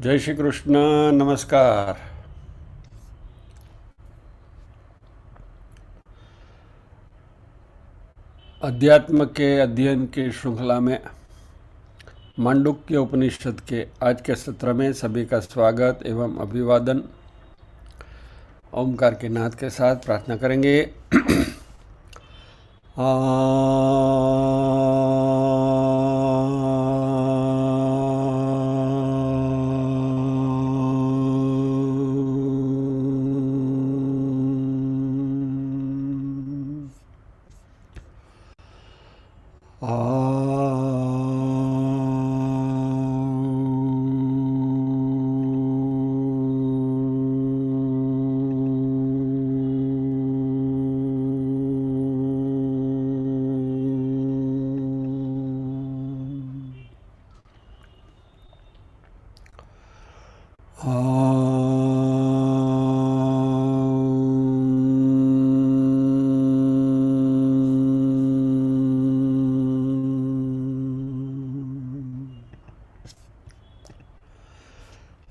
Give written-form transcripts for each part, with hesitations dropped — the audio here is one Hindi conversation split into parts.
जय श्री कृष्ण। नमस्कार। अध्यात्म के अध्ययन की श्रृंखला में मांडुक्य उपनिषद के आज के सत्र में सभी का स्वागत एवं अभिवादन। ओमकार के नाद के साथ प्रार्थना करेंगे।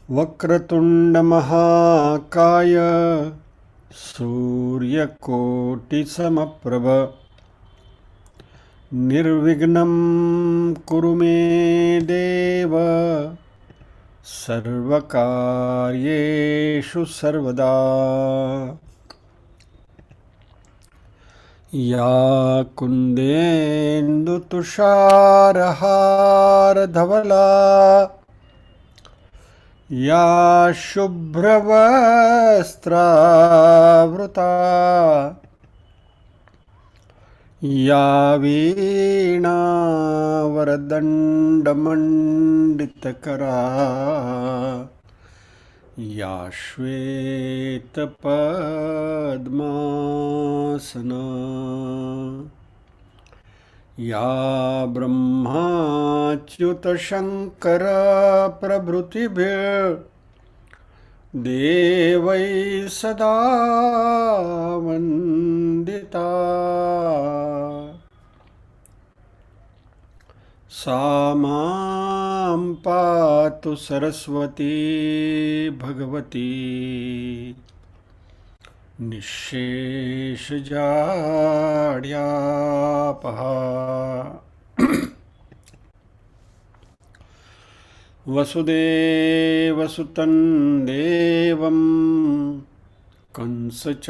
वक्रतुंड महाकाय सूर्यकोटिसमप्रभ निर्विघ्नं कुरु मे देव सर्वकार्येषु सर्वदा। या कुन्देन्दुतुषारहारधवला या शुभ्रवस्त्रावृता या वीणावरदण्डमण्डितकरा या श्वेतपद्मासना या ब्रह्माच्युतशङ्करप्रभृतिभिर्देवैः सदा वन्दिता। सा मां पातु सरस्वती भगवती निःशेषजाड्यापहा। वसुदेवसुतं देवं कंसचाणूरमर्दनं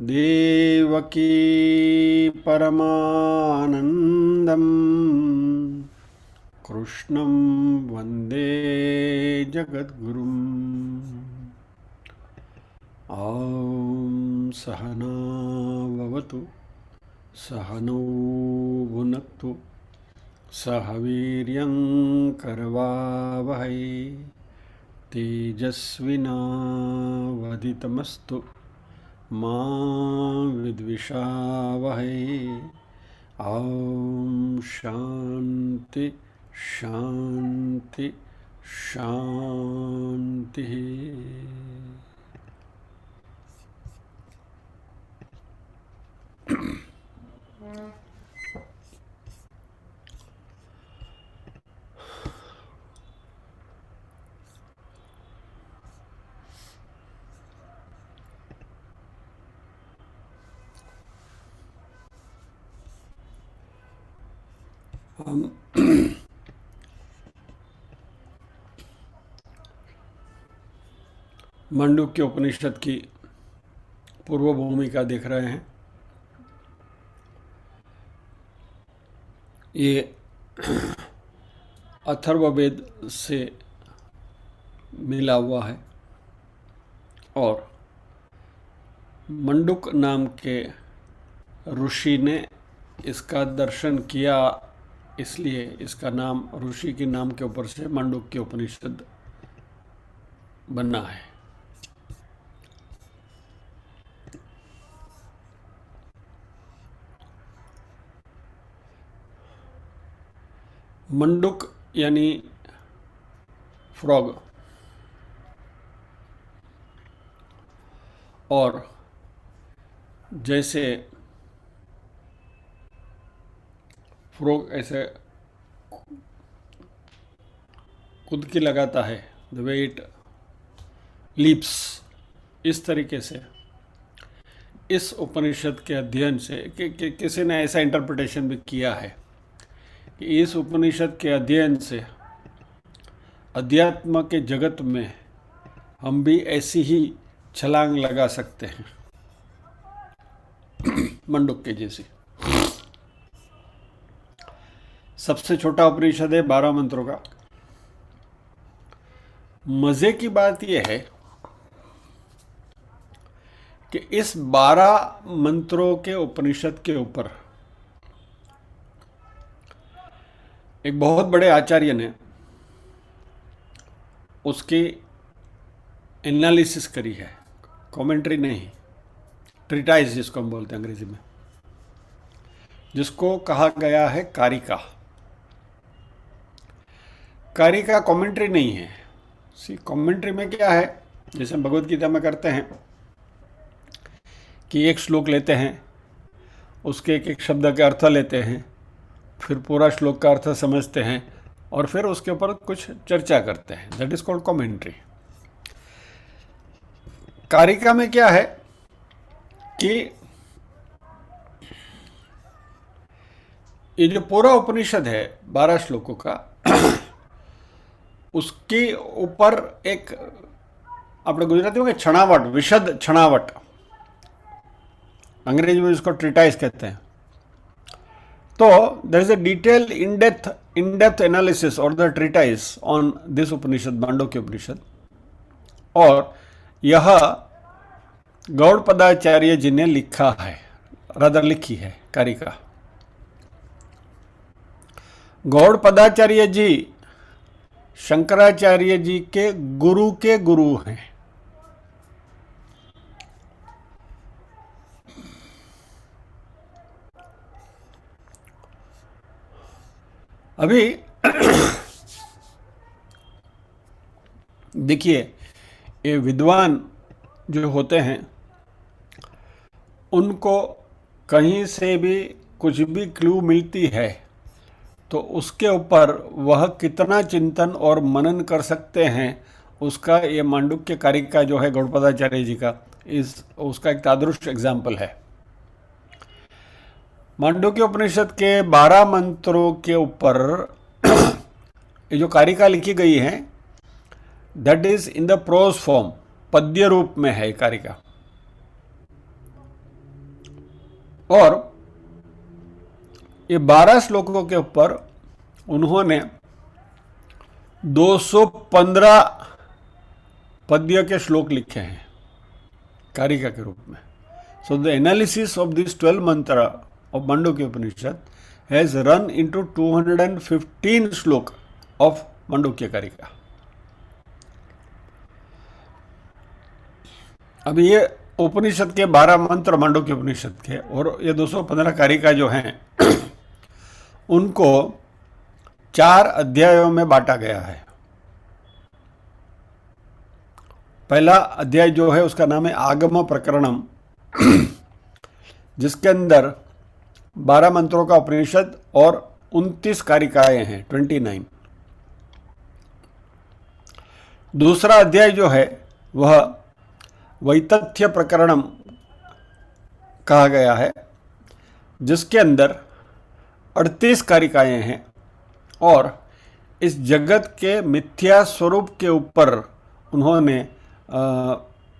देवकी परमानन्दं कृष्णं वन्दे जगद्गुरुम्। ॐ सहना भवतु सहनौ भुनक्तु सह वीर्यं करवावहै तेजस्विनावधितमस्तु मा विद्विषावहै। ॐ शान्ति शान्ति शान्तिः। हम मांडुक्य उपनिषद की पूर्व भूमिका देख रहे हैं। ये अथर्ववेद से मिला हुआ है और मंडुक नाम के ऋषि ने इसका दर्शन किया, इसलिए इसका नाम ऋषि के नाम के ऊपर से मांडुक्य उपनिषद बना है। मंडुक यानी फ्रॉग और जैसे फ्रॉग ऐसे कूदकी लगाता है, द वे इट लीप्स, इस तरीके से इस उपनिषद के अध्ययन से किसी ने ऐसा इंटरप्रिटेशन भी किया है कि इस उपनिषद के अध्ययन से अध्यात्म के जगत में हम भी ऐसी ही छलांग लगा सकते हैं, मंडूक्य जैसी। सबसे छोटा उपनिषद है 12 मंत्रों का। मजे की बात यह है कि इस 12 मंत्रों के उपनिषद के ऊपर एक बहुत बड़े आचार्य ने उसकी एनालिसिस करी है, कमेंट्री नहीं, ट्रिटाइज जिसको हम बोलते हैं अंग्रेजी में, जिसको कहा गया है कारिका। कारिका कमेंट्री नहीं है। सी कमेंट्री में क्या है, जैसे हम भगवत गीता में करते हैं कि एक श्लोक लेते हैं, उसके एक एक शब्द के अर्थ लेते हैं, फिर पूरा श्लोक का अर्थ समझते हैं और फिर उसके ऊपर कुछ चर्चा करते हैं। That is called commentary. कारिका में क्या है कि ये जो पूरा उपनिषद है 12 श्लोकों का, उसके ऊपर एक अपने गुजराती में छणावट, विशद छणावट, अंग्रेजी में इसको ट्रिटाइज कहते हैं। तो there is a detail in depth analysis और the treatise on this Upanishad, Mandukya Upanishad. और यह गौड़पदाचार्य जी ने लिखा है, रादर लिखी है कारिका। गौड़पदाचार्य जी शंकराचार्य जी के गुरु हैं। अभी देखिए, ये विद्वान जो होते हैं उनको कहीं से भी कुछ भी क्लू मिलती है तो उसके ऊपर वह कितना चिंतन और मनन कर सकते हैं, उसका ये मांडुक्य कारिका जो है गौड़पदाचार्य जी का, उसका एक तादृश एग्जाम्पल है। मांडुक्य उपनिषद के 12 मंत्रों के ऊपर ये जो कारिका लिखी गई है, that is in the prose form, पद्य रूप में है कारिका। और ये 12 श्लोकों के ऊपर उन्होंने 215 पद्य के श्लोक लिखे हैं कारिका के रूप में। So the analysis of this 12 मंत्र of Mandukya Upanishad has run into 215 श्लोक of Mandukya Karika। अभी ये उपनिषद के 12 मंत्र मांडुक्य उपनिषद के, और ये 215 कारिका जो हैं उनको 4 अध्यायों में बांटा गया है। पहला अध्याय जो है उसका नाम है आगम प्रकरणम, जिसके अंदर 12 मंत्रों का उपनिषद और 29 कारिकाएं हैं, 29। दूसरा अध्याय जो है वह वैतथ्य प्रकरणम कहा गया है, जिसके अंदर 38 कारिकाएं हैं और इस जगत के मिथ्या स्वरूप के ऊपर उन्होंने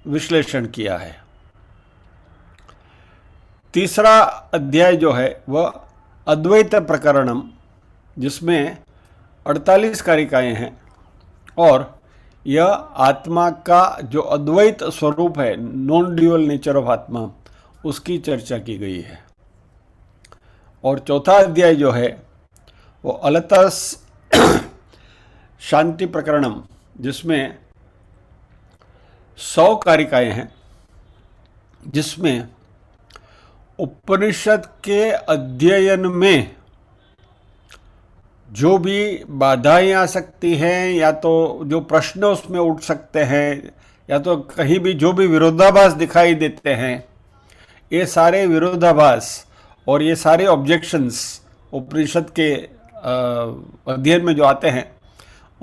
विश्लेषण किया है। तीसरा अध्याय जो है वह अद्वैत प्रकरणम, जिसमें 48 कारिकाएं हैं और यह आत्मा का जो अद्वैत स्वरूप है, नॉन ड्यूअल नेचर ऑफ आत्मा, उसकी चर्चा की गई है। और चौथा अध्याय जो है वो अलतस शांति प्रकरणम, जिसमें 100 कारिकाएं हैं, जिसमें उपनिषद के अध्ययन में जो भी बाधाएं आ सकती हैं, या तो जो प्रश्न उसमें उठ सकते हैं, या तो कहीं भी जो भी विरोधाभास दिखाई देते हैं, ये सारे विरोधाभास और ये सारे ऑब्जेक्शंस उपनिषद के अध्ययन में जो आते हैं,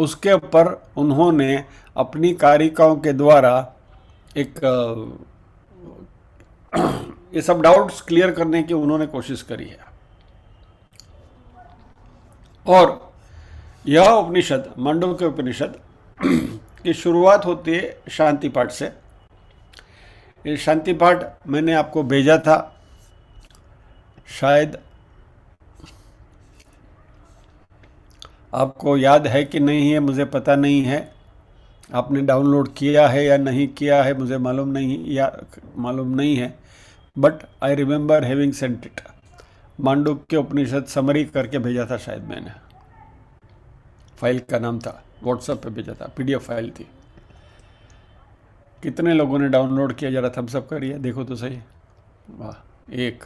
उसके ऊपर उन्होंने अपनी कारिकाओं के द्वारा एक ये सब डाउट्स क्लियर करने की उन्होंने कोशिश करी है। और यह उपनिषद, मांडुक्य उपनिषद की शुरुआत होती है शांति पाठ से। ये शांति पाठ मैंने आपको भेजा था, शायद आपको याद है कि नहीं है, मुझे पता नहीं है। आपने डाउनलोड किया है या नहीं किया है मुझे मालूम नहीं है, but I remember having sent it. Mandukya Upanishad summary करके भेजा था शायद मैंने, फाइल का नाम था, व्हाट्सएप पे भेजा था, पीडीएफ फाइल थी। कितने लोगों ने डाउनलोड किया, जरा थम्स अप करिए, देखो तो सही। वाह, 1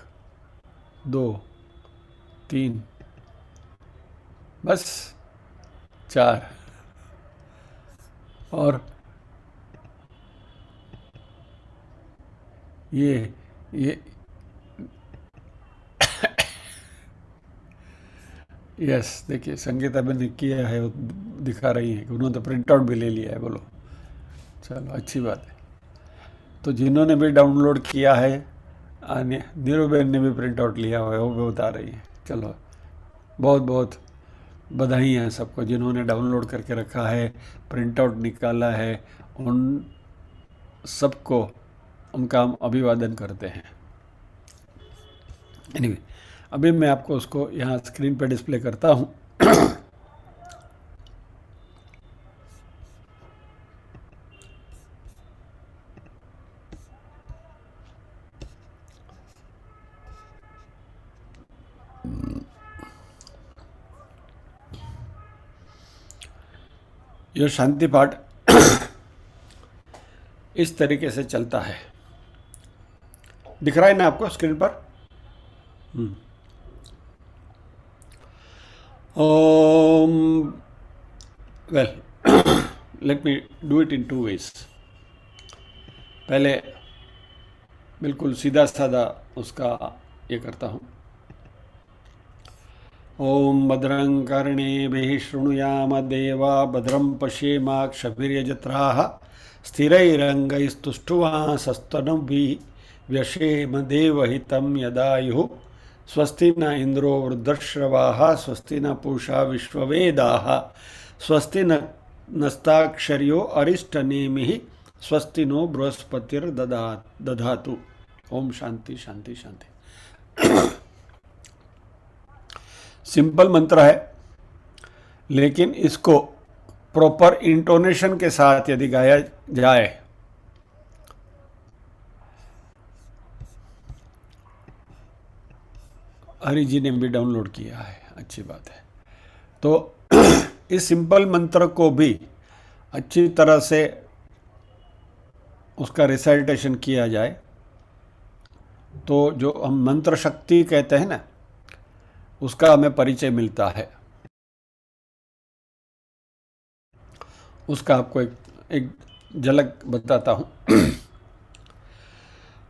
2 3, बस 4। और ये यस, देखिए संगीता बहन ने किया है, वो दिखा रही है कि उन्होंने तो प्रिंट आउट भी ले लिया है। बोलो, चलो अच्छी बात है। तो जिन्होंने भी डाउनलोड किया है, नीरू बहन ने भी प्रिंट आउट लिया हुआ है, वो भी बता रही है। चलो, बहुत बहुत बधाई हैं सबको जिन्होंने डाउनलोड करके रखा है, प्रिंट आउट निकाला है। उन सबको उनका हम अभिवादन करते हैं। एनीवे, अभी मैं आपको उसको यहाँ स्क्रीन पे डिस्प्ले करता हूँ। यह शांति पाठ इस तरीके से चलता है। दिख रहा है ना आपको स्क्रीन पर? Um, well, let me do it in 2 ways. पहले बिल्कुल सीधा साधा उसका ये करता हूँ। ओम भद्रं कर्णेभिः शृणुयाम देवा भद्रं पश्येमाक्षभिर्यजत्राः स्थिरैरङ्गैस्तुष्टुवांसस्तनूभिः व्यशेम देवहितं यदायुः। स्वस्ति न इंद्रो वृद्धश्रवाः स्वस्ति न पूषा विश्ववेदाः स्वस्ति नस्ताक्षर्यो अरिष्टनेमिः स्वस्ति नो बृहस्पतिर्दधातु। ओम शांति शांति शांति। सिंपल मंत्र है, लेकिन इसको प्रॉपर इंटोनेशन के साथ यदि गाया जाए हरि जी ने भी डाउनलोड किया है, अच्छी बात है। तो इस सिंपल मंत्र को भी अच्छी तरह से उसका रिसाइटेशन किया जाए तो जो हम मंत्र शक्ति कहते हैं ना, उसका हमें परिचय मिलता है। उसका आपको एक झलक बताता हूँ।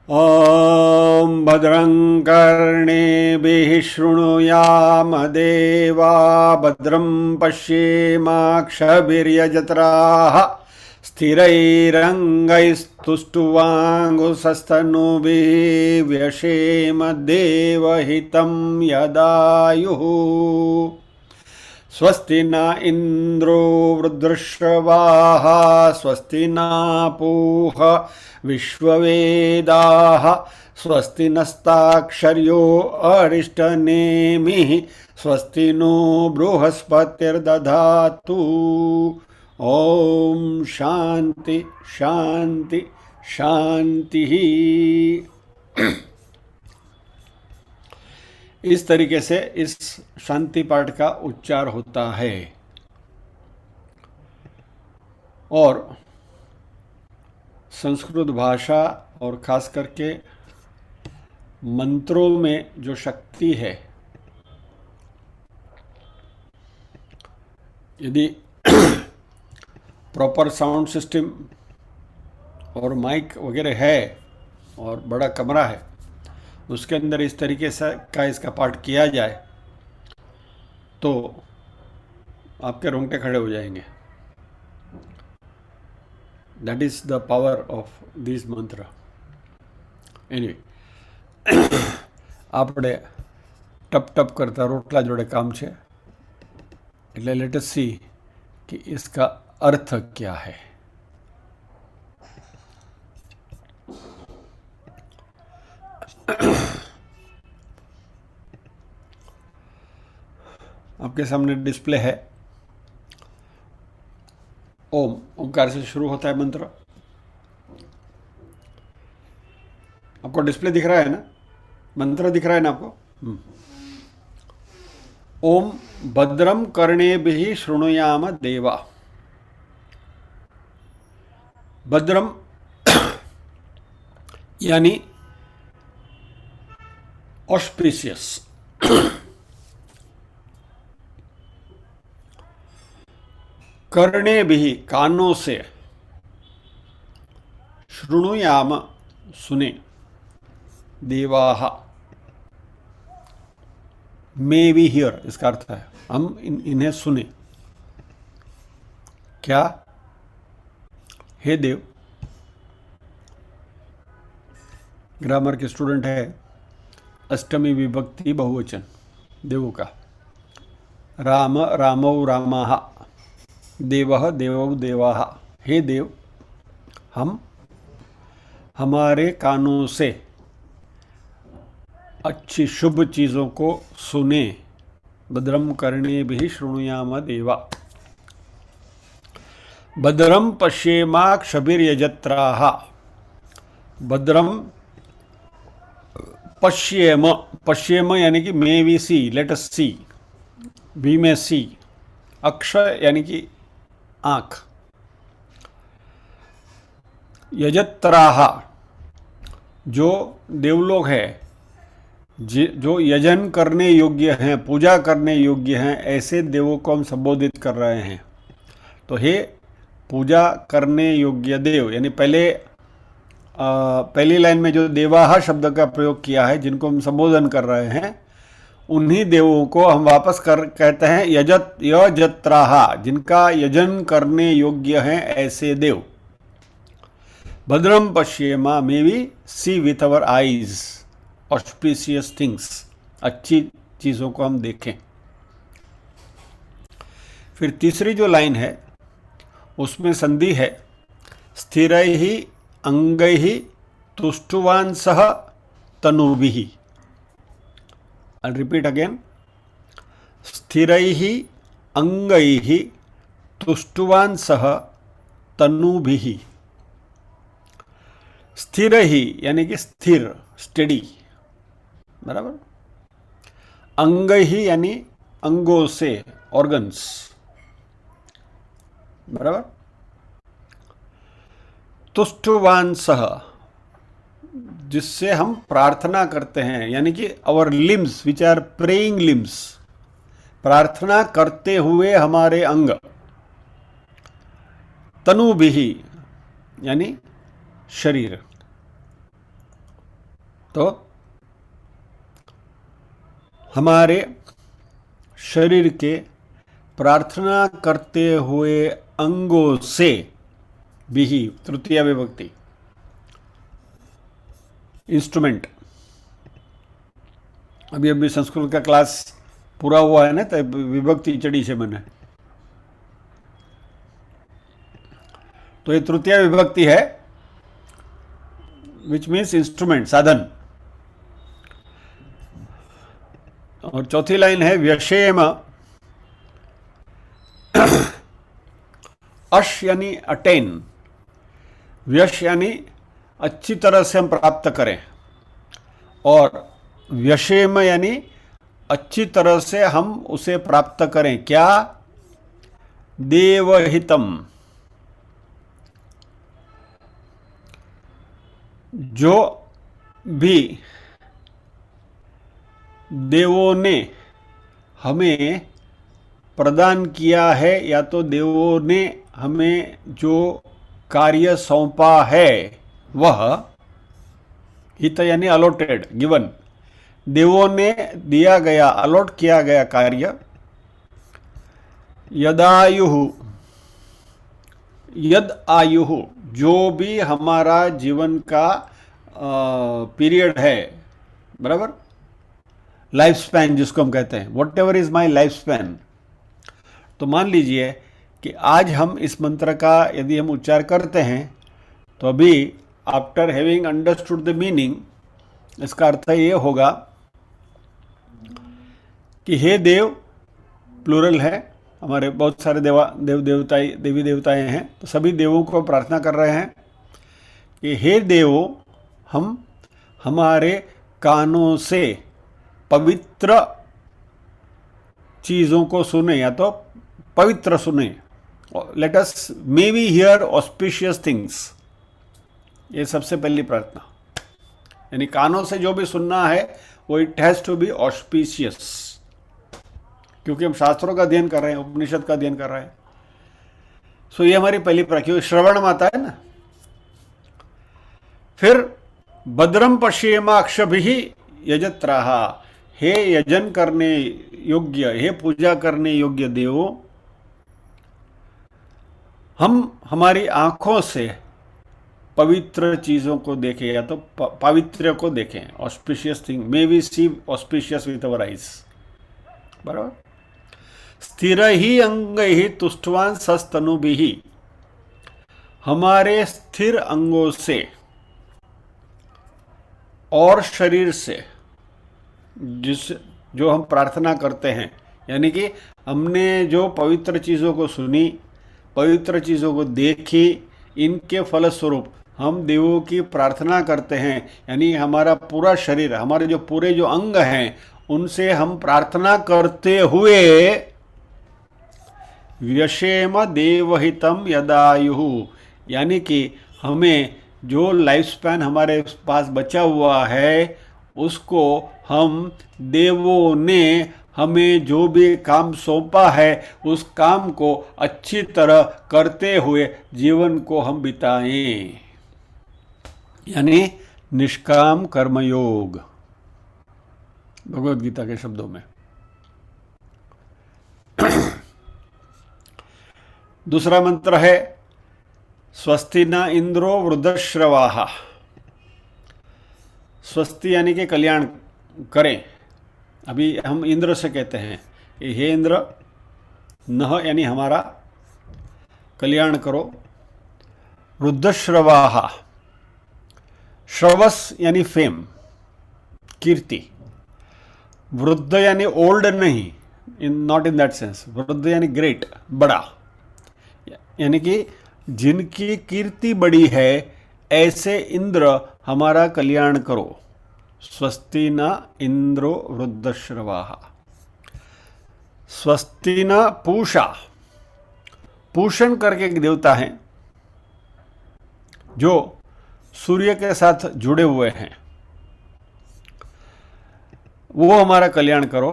ओम भद्रं कर्णेभिः शृणुयाम देवा भद्रं पश्येमाक्षभिर्यजत्राः स्थिरैरङ्गैस्तुष्टुवांगुसस्तनूभिः व्यशेम देवहितं यदायुः। स्वस्ति न इंद्रो वृद्धश्रवाः स्वस्ति न पूषा विश्ववेदाः स्वस्ति नस्ताक्षर्यो अरिष्टनेमिः स्वस्ति नो बृहस्पतिर्दधातु। ओम शांति शांति शांति। इस तरीके से इस शांति पाठ का उच्चार होता है। और संस्कृत भाषा और खास करके मंत्रों में जो शक्ति है, यदि प्रॉपर साउंड सिस्टम और माइक वगैरह है और बड़ा कमरा है, उसके अंदर इस तरीके से इसका पाठ किया जाए तो आपके रोंगटे खड़े हो जाएंगे। That is the power of this मंत्र। એનીવે આપણે ટપ ટપ કરતા રોટલા જોડે કામ છે, એટલે લેટ અસ સી कि इसका अर्थ क्या है। आपके सामने डिस्प्ले है। ओम, ओंकार से शुरू होता है मंत्र। आपको डिस्प्ले दिख रहा है ना, मंत्र दिख रहा है ना आपको। ओम भद्रम कर्णेभिः शृणुयाम देवा। भद्रम यानी ऑस्पिशियस, कर्णेभिः कानों से, शृणुयाम सुने, देवाः मे बी हियर, इसका अर्थ है हम इन्हें सुने। क्या? हे देव। ग्रामर के स्टूडेंट है, अष्टमी विभक्ति बहुवचन देवों का। राम रामौ रामाः, देवः देवौ देवाः। हे देव, हम हमारे कानों से अच्छी शुभ चीज़ों को सुने। भद्रम कर्णेभिः शृणुयाम देवा। भद्रम पश्येमाक्षभिर्यजत्राः। भद्रम पश्येम, पश्येम यानी कि may we see, let us see, we may see. अक्ष यानी कि आँख। यजत्राः, जो देवलोक है, जो यजन करने योग्य हैं, पूजा करने योग्य हैं, ऐसे देवों को हम संबोधित कर रहे हैं। तो हे पूजा करने योग्य देव, यानी पहली लाइन में जो देवाह शब्द का प्रयोग किया है, जिनको हम संबोधन कर रहे हैं, उन्हीं देवों को हम वापस कहते हैं यजत्राः, जिनका यजन करने योग्य हैं ऐसे देव। भद्रम पश्येमा, may we see with our eyes auspicious things, अच्छी चीज़ों को हम देखें। फिर तीसरी जो लाइन है उसमें संधि है, स्थिरैः अंगैः तुष्टुवान् सः तनुभिः। आई रिपीट अगेन, स्थिरैः अंगैः तुष्टुवान् सः तनुभिः। स्थिर ही यानी कि स्थिर, स्टडी, बराबर। अंग ही यानी अंगों से, ऑर्गन्स, बराबर। तुष्टवान सह, जिससे हम प्रार्थना करते हैं, यानी कि our limbs which are praying limbs, प्रार्थना करते हुए हमारे अंग। तनु भी यानी शरीर। तो हमारे शरीर के प्रार्थना करते हुए अंगों से भी, तृतीया विभक्ति, इंस्ट्रूमेंट। अभी अभी संस्कृत का क्लास पूरा हुआ है ना, तो विभक्ति चढ़ी से मैंने, तो ये तृतीया विभक्ति है, विच मीन्स इंस्ट्रूमेंट, साधन। और चौथी लाइन है व्यशेम। अश यानी अटेन, व्यश यानी अच्छी तरह से हम प्राप्त करें, और व्यशेम यानी अच्छी तरह से हम उसे प्राप्त करें। क्या? देवहितम, जो भी देवों ने हमें प्रदान किया है, या तो देवों ने हमें जो कार्य सौंपा है वह, हित यानी अलॉटेड, गिवन, देवों ने दिया गया, अलॉट किया गया कार्य यदायुः, यद आयुः, जो भी हमारा जीवन का पीरियड है, बराबर, लाइफ स्पैन जिसको हम कहते हैं, what ever is my life span. तो मान लीजिए कि आज हम इस मंत्र का यदि हम उच्चार करते हैं तो अभी after having understood the meaning, इसका अर्थ ये होगा कि हे देव, प्लूरल है, हमारे बहुत सारे देवी देवताएं हैं, तो सभी देवों को प्रार्थना कर रहे हैं कि हे देवो, हम हमारे कानों से पवित्र चीज़ों को सुने, या तो पवित्र सुने। Let us may we hear auspicious things, ये सबसे पहली प्रार्थना। यानी कानों से जो भी सुनना है वो it has to be auspicious, क्योंकि हम शास्त्रों का अध्ययन कर रहे हैं, उपनिषद का अध्ययन कर रहे हैं। सो ये हमारी पहली प्रार्थना, श्रवण माता है ना। फिर भद्रम पश्येमा अक्षभिः यजत्राहा, हे यजन करने योग्य, हे पूजा करने योग्य देवो, हम हमारी आंखों से पवित्र चीज़ों को देखें, या तो पावित्र्य को देखें, auspicious thing, may we see auspicious with our eyes, बराबर। स्थिर ही अंग ही तुष्टवान सस्तनुभिः, हमारे स्थिर अंगों से और शरीर से, जिस जो हम प्रार्थना करते हैं, यानी कि हमने जो पवित्र चीज़ों को सुनी, पवित्र चीज़ों को देखी, इनके फलस्वरूप हम देवों की प्रार्थना करते हैं। यानी हमारा पूरा शरीर, हमारे जो पूरे जो अंग हैं, उनसे हम प्रार्थना करते हुए व्यशेम देवहितम यदायुः, यानी कि हमें जो लाइफ स्पैन हमारे पास बचा हुआ है, उसको हम देवों ने हमें जो भी काम सौंपा है, उस काम को अच्छी तरह करते हुए जीवन को हम बिताएं। यानी निष्काम कर्मयोग, भगवद गीता के शब्दों में। दूसरा मंत्र है स्वस्ति न इंद्रो वृद्धश्रवाः, स्वस्ति यानी कि कल्याण करें। अभी हम इंद्र से कहते हैं हे इंद्र, नह यानी हमारा कल्याण करो। वृद्धश्रवाः, श्रवस यानी फेम, कीर्ति। वृद्ध यानी ओल्ड नहीं, नॉट इन दैट सेंस। वृद्ध यानी ग्रेट, बड़ा, यानी कि जिनकी कीर्ति बड़ी है, ऐसे इंद्र हमारा कल्याण करो। स्वस्ति न इंद्रो वृद्धश्रवाः। स्वस्ति न पूषा, पूषण करके एक देवता हैं जो सूर्य के साथ जुड़े हुए हैं, वो हमारा कल्याण करो।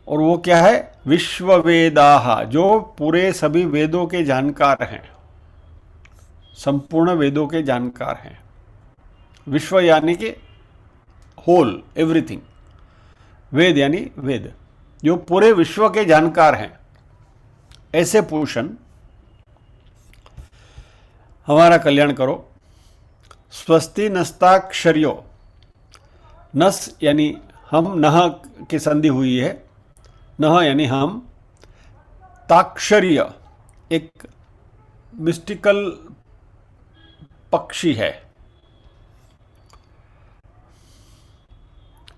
और वो क्या है? विश्ववेदाः, जो पूरे सभी वेदों के जानकार हैं, संपूर्ण वेदों के जानकार हैं। विश्व यानी कि होल, एवरीथिंग। वेद यानी वेद, जो पूरे विश्व के जानकार हैं, ऐसे पूषण हमारा कल्याण करो। स्वस्ति नस्ताक्षर्यो, नस यानी हम, नह की संधि हुई है, नह यानी हम, ताक्षर्य एक मिस्टिकल पक्षी है,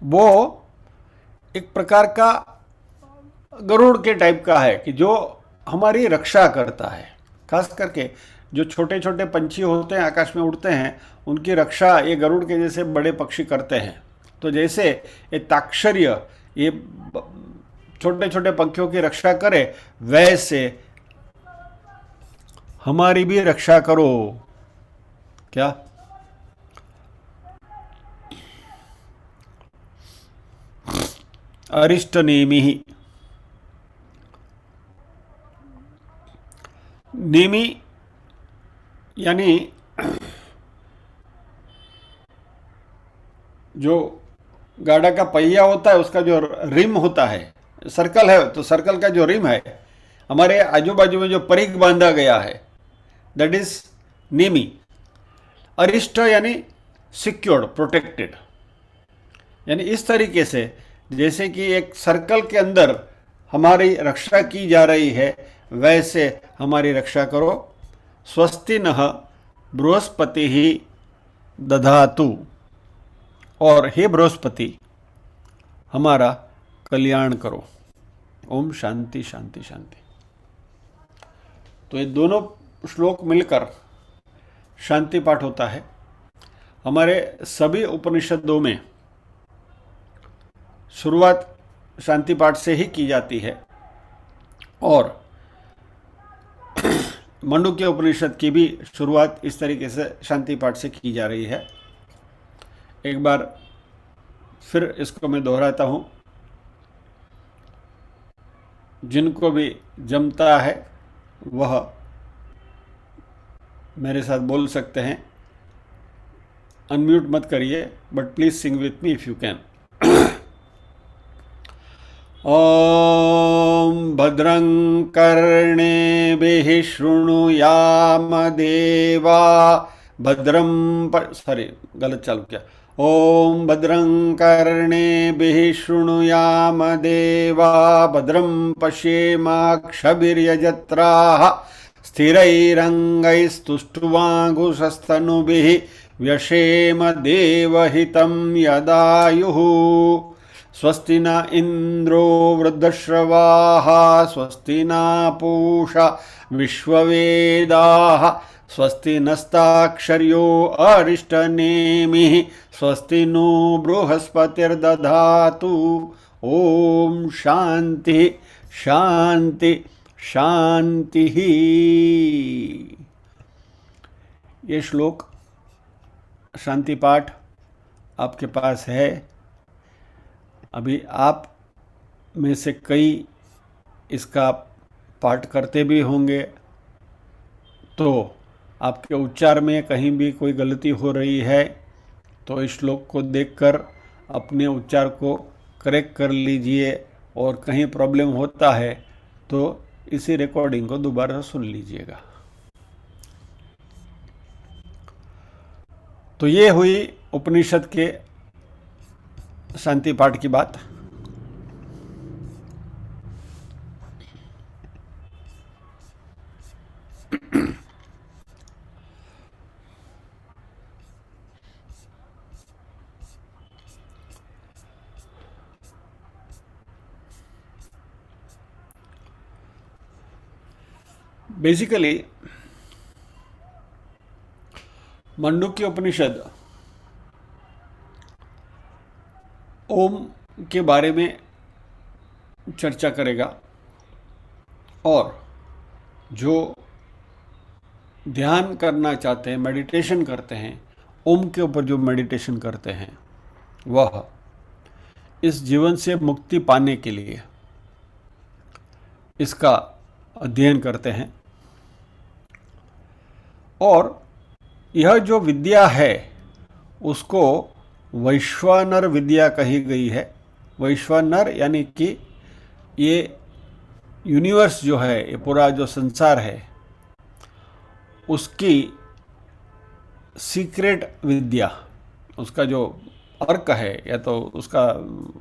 वो एक प्रकार का गरुड़ के टाइप का है कि जो हमारी रक्षा करता है। खास करके जो छोटे छोटे पंछी होते हैं, आकाश में उड़ते हैं, उनकी रक्षा ये गरुड़ के जैसे बड़े पक्षी करते हैं। तो जैसे ये ताक्षर्य ये छोटे छोटे पंखियों की रक्षा करे, वैसे हमारी भी रक्षा करो। क्या? अरिष्ट नेमि, नेमि यानी जो गाड़ा का पहिया होता है, उसका जो रिम होता है, सर्कल है, तो सर्कल का जो रिम है, हमारे आजू बाजू में जो परिघ बांधा गया है, दैट इज नेमी। अरिष्ट यानी सिक्योर्ड, प्रोटेक्टेड, यानी इस तरीके से जैसे कि एक सर्कल के अंदर हमारी रक्षा की जा रही है, वैसे हमारी रक्षा करो। स्वस्ति नः बृहस्पति ही दधातु, और हे बृहस्पति हमारा कल्याण करो। ओम शांति शांति शांति। तो ये दोनों श्लोक मिलकर शांति पाठ होता है। हमारे सभी उपनिषदों में शुरुआत शांति पाठ से ही की जाती है, और मांडुक्य उपनिषद की भी शुरुआत इस तरीके से शांति पाठ से की जा रही है। एक बार फिर इसको मैं दोहराता हूँ, जिनको भी जमता है वह मेरे साथ बोल सकते हैं। अनम्यूट मत करिए, but please sing with me if you can. Om भद्रं कर्णेभिः शृणुयाम देवा भद्रं सॉरी गलत चालू किया। ओम भद्रं कर्णेभिः शृणुयाम देवा भद्रं पश्येमाक्षभिर्यजत्राः स्थिरैरङ्गैस्तुष्ट्वाङ्कुशस्तनुभिः व्यशेम देवहितं यदायुः। स्वस्ति न इन्द्रो वृद्धश्रवाः स्वस्ति न पूषा विश्ववेदाः स्वस्ति नस्ताक्षर्यो अरिष्टनेमिः स्वस्ति नो बृहस्पतिर्दधातु। ओम शांति शांति शांति। ये श्लोक शांति पाठ आपके पास है। अभी आप में से कई इसका पाठ करते भी होंगे, तो आपके उच्चार में कहीं भी कोई गलती हो रही है तो इस श्लोक को देखकर अपने उच्चार को करेक्ट कर लीजिए, और कहीं प्रॉब्लम होता है तो इसी रिकॉर्डिंग को दोबारा सुन लीजिएगा। तो ये हुई उपनिषद के शांति पाठ की बात। बेसिकली मांडुक्य उपनिषद ओम के बारे में चर्चा करेगा, और जो ध्यान करना चाहते हैं, मेडिटेशन करते हैं, ओम के ऊपर जो मेडिटेशन करते हैं, वह इस जीवन से मुक्ति पाने के लिए इसका अध्ययन करते हैं। और यह जो विद्या है उसको वैश्वानर विद्या कही गई है। वैश्वानर यानी कि ये यूनिवर्स जो है, ये पूरा जो संसार है, उसकी सीक्रेट विद्या, उसका जो अर्क है, या तो उसका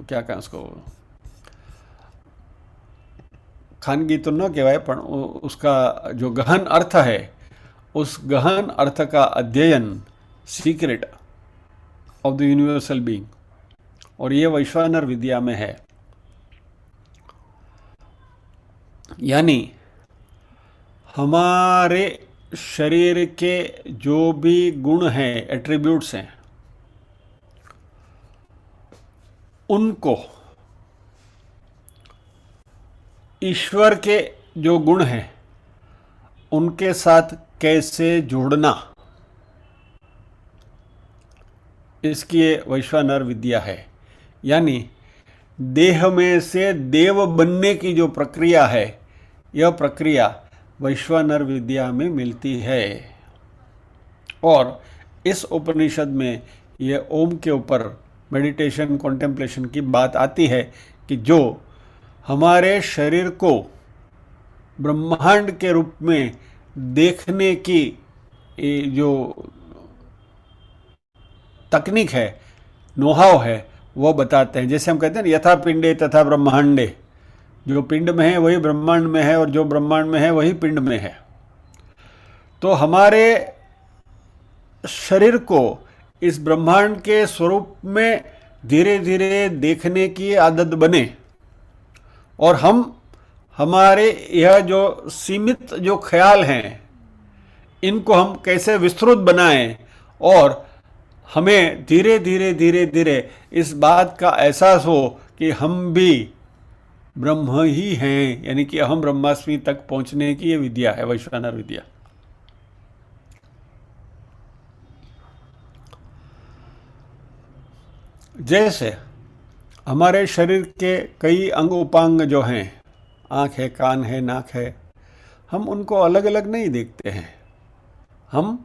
क्या कहें, उसको खानगी तो न कहवाय, पर उसका जो गहन अर्थ है, उस गहन अर्थ का अध्ययन, secret of the universal being, और ये वैश्वानर विद्या में है। यानी हमारे शरीर के जो भी गुण हैं, एट्रीब्यूट्स हैं, उनको ईश्वर के जो गुण हैं उनके साथ कैसे जोड़ना, इसकी ये वैश्वानर विद्या है। यानी देह में से देव बनने की जो प्रक्रिया है, यह प्रक्रिया वैश्वानर विद्या में मिलती है। और इस उपनिषद में यह ओम के ऊपर मेडिटेशन, कॉन्टेम्पलेशन की बात आती है कि जो हमारे शरीर को ब्रह्मांड के रूप में देखने की ये जो तकनीक है, नोहाव है, वो बताते हैं। जैसे हम कहते हैं ना, यथा पिंडे तथा ब्रह्मांडे, जो पिंड में है वही ब्रह्मांड में है और जो ब्रह्मांड में है वही पिंड में है। तो हमारे शरीर को इस ब्रह्मांड के स्वरूप में धीरे धीरे देखने की आदत बने और हम हमारे यह जो सीमित जो ख्याल हैं इनको हम कैसे विस्तृत बनाएं और हमें धीरे धीरे धीरे धीरे इस बात का एहसास हो कि हम भी ब्रह्म ही हैं, यानी कि अहम ब्रह्मास्मि तक पहुंचने की ये विद्या है, वैश्वानर विद्या। जैसे हमारे शरीर के कई अंग उपांग जो हैं, आँख है, कान है, नाक है, हम उनको अलग अलग नहीं देखते हैं। हम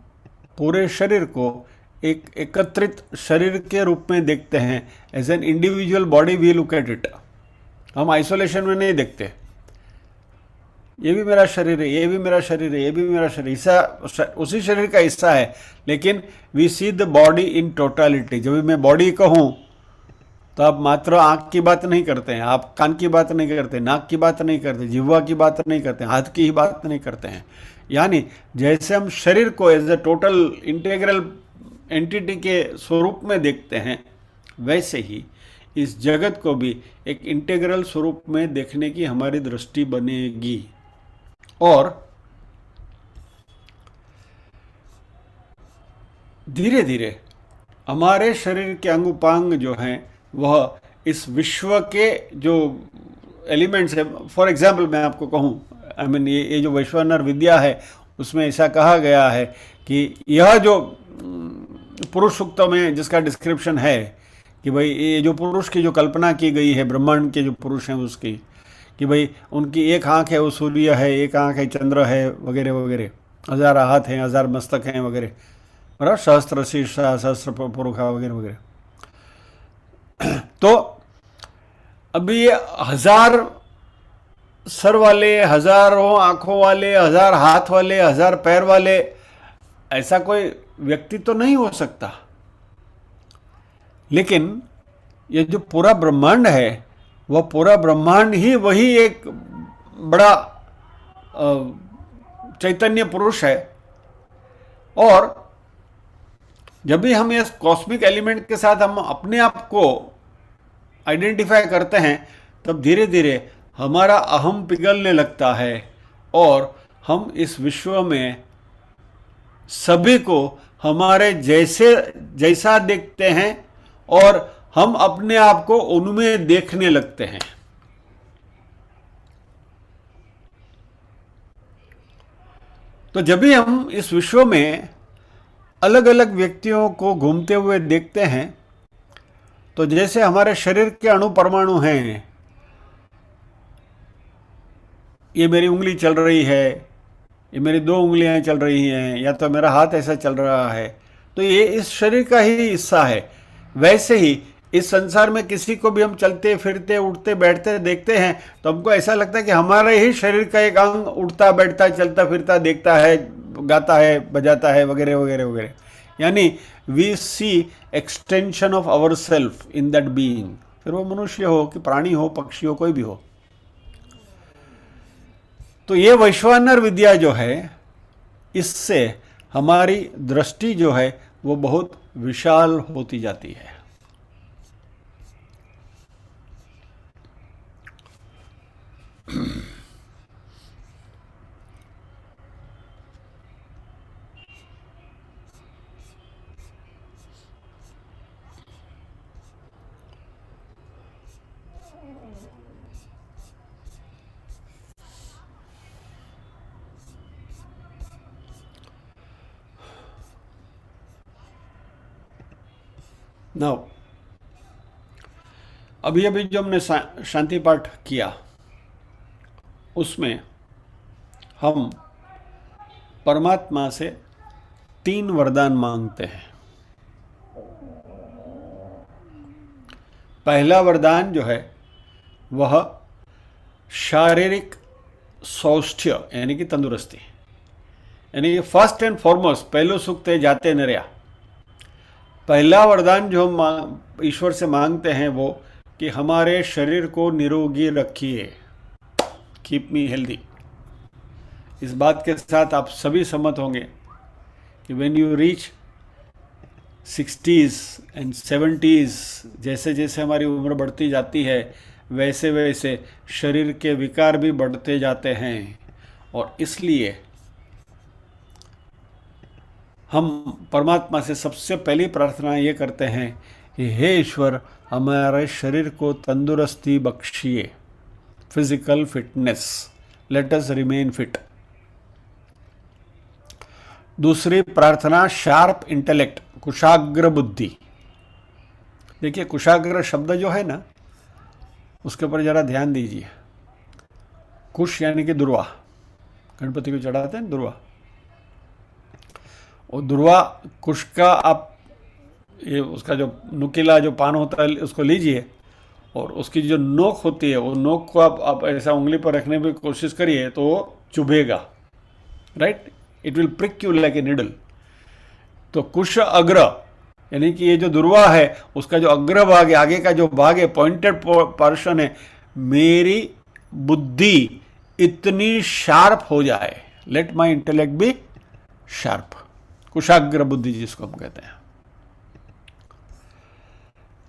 पूरे शरीर को एक एकत्रित शरीर के रूप में देखते हैं। As an individual body we look at it. हम आइसोलेशन में नहीं देखते, ये भी मेरा शरीर है, ये भी मेरा शरीर है, ये भी मेरा शरीर, हिस्सा उसी शरीर का हिस्सा है। लेकिन we see the body in totality. जब भी मैं बॉडी कहूँ तो आप मात्र आँख की बात नहीं करते हैं, आप कान की बात नहीं करते, नाक की बात नहीं करते, जिह्वा की बात नहीं करते, हाथ की ही बात नहीं करते हैं। यानी जैसे हम शरीर को as a total integral entity के स्वरूप में देखते हैं, वैसे ही इस जगत को भी एक इंटीग्रल स्वरूप में देखने की हमारी दृष्टि बनेगी। और धीरे धीरे हमारे शरीर के अंग उपांग जो हैं वह इस विश्व के जो एलिमेंट्स है, फॉर एग्जाम्पल मैं आपको कहूँ, आई मीन ये जो वैश्वानर विद्या है उसमें ऐसा कहा गया है कि यह जो पुरुष सूक्त में जिसका डिस्क्रिप्शन है कि भाई ये जो पुरुष की जो कल्पना की गई है, ब्रह्मांड के जो पुरुष हैं उसकी, कि भाई उनकी एक आँख है वो सूर्य है, एक आँख है चंद्र है, वगैरह वगैरह, 1000 हाथ हैं, 1000 मस्तक हैं वगैरह, बराबर, सहस्त्र शीर्ष, सहस्त्र पुरुषा वगैरह वगैरह। तो अभी ये 1000 सर वाले, हजारों आंखों वाले, 1000 हाथ वाले, 1000 पैर वाले, ऐसा कोई व्यक्ति तो नहीं हो सकता। लेकिन ये जो पूरा ब्रह्मांड है वह पूरा ब्रह्मांड ही वही एक बड़ा चैतन्य पुरुष है। और जब भी हम इस कॉस्मिक एलिमेंट के साथ हम अपने आप को आइडेंटिफाई करते हैं तब धीरे धीरे हमारा अहम पिघलने लगता है और हम इस विश्व में सभी को हमारे जैसा देखते हैं और हम अपने आप को उनमें देखने लगते हैं। तो जब भी हम इस विश्व में अलग अलग व्यक्तियों को घूमते हुए देखते हैं तो जैसे हमारे शरीर के अणु परमाणु हैं, ये मेरी उंगली चल रही है, ये मेरी 2 उंगलियां चल रही हैं, या तो मेरा हाथ ऐसा चल रहा है, तो ये इस शरीर का ही हिस्सा है। वैसे ही इस संसार में किसी को भी हम चलते फिरते उठते बैठते देखते हैं तो हमको ऐसा लगता है कि हमारे ही शरीर का एक अंग उठता बैठता चलता फिरता देखता है, गाता है, बजाता है, वगैरह वगैरह वगैरह। यानी we see extension of our self in that being, फिर वो मनुष्य हो कि प्राणी हो, पक्षी हो, कोई भी हो। तो ये वैश्वानर विद्या जो है, इससे हमारी दृष्टि जो है वो बहुत विशाल होती जाती है। नाउ अभी अभी जो हमने शांति पाठ किया उसमें हम परमात्मा से 3 वरदान मांगते हैं। पहला वरदान जो है वह शारीरिक सौष्ठ्य यानी कि तंदुरुस्ती, यानी कि फर्स्ट एंड फॉरमोस्ट पहलो सुख ते जाते न रहा। पहला वरदान जो हम ईश्वर से मांगते हैं वो कि हमारे शरीर को निरोगी रखिए, कीप मी हेल्दी। इस बात के साथ आप सभी सहमत होंगे कि when you reach 60s and 70s, जैसे जैसे हमारी उम्र बढ़ती जाती है वैसे वैसे शरीर के विकार भी बढ़ते जाते हैं। और इसलिए हम परमात्मा से सबसे पहली प्रार्थना ये करते हैं कि हे ईश्वर, हमारे शरीर को तंदुरुस्ती बख्शिए, physical fitness, let us remain fit. दूसरी प्रार्थना शार्प इंटेलेक्ट, कुशाग्र बुद्धि। देखिए कुशाग्र शब्द जो है ना, उसके ऊपर जरा ध्यान दीजिए। कुश यानी कि दुर्वा, गणपति को चढ़ाते हैं दुर्वा। और दुर्वा कुश का आप ये उसका जो नुकीला जो पान होता है उसको लीजिए, और उसकी जो नोक होती है वो नोक को आप ऐसा उंगली पर रखने की कोशिश करिए तो वो चुभेगा, right, it will prick you like a needle. तो कुश अग्र यानी कि ये जो दुर्वा है उसका जो अग्र भाग है, आगे का जो भाग है, पॉइंटेड पोर्शन है, मेरी बुद्धि इतनी शार्प हो जाए, let my intellect be sharp, कुशाग्र बुद्धि जिसको हम कहते हैं।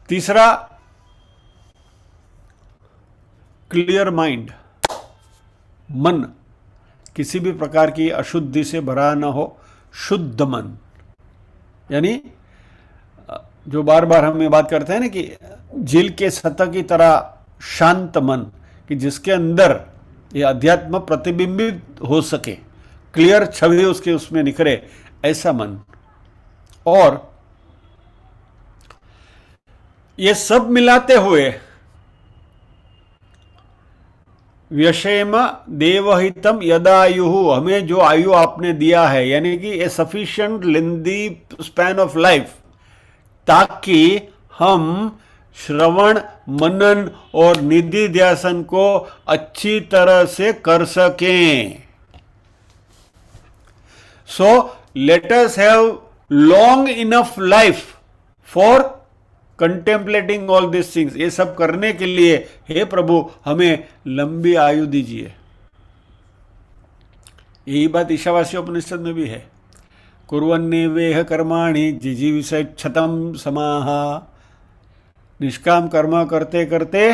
तीसरा क्लियर माइंड, मन किसी भी प्रकार की अशुद्धि से भरा ना हो, शुद्ध मन, यानी जो बार बार हम ये बात करते हैं ना कि झील के सतह की तरह शांत मन, कि जिसके अंदर ये अध्यात्म प्रतिबिंबित हो सके, क्लियर छवि उसके उसमें निखरे, ऐसा मन। और ये सब मिलाते हुए व्यशेम देवहितम यदायु, हमें जो आयु आपने दिया है, यानी कि a sufficient lengthy span of life, ताकि हम श्रवण मनन और निधि ध्यासन को अच्छी तरह से कर सकें। So let us have long enough life for contemplating all this things. ये सब करने के लिए हे प्रभु हमें लंबी आयु दीजिए। यही बात ईशावास्य उपनिषद में भी है, कुर्वन्नेवेह कर्माणि जिजीविषच्छतं समाहा। निष्काम कर्म करते करते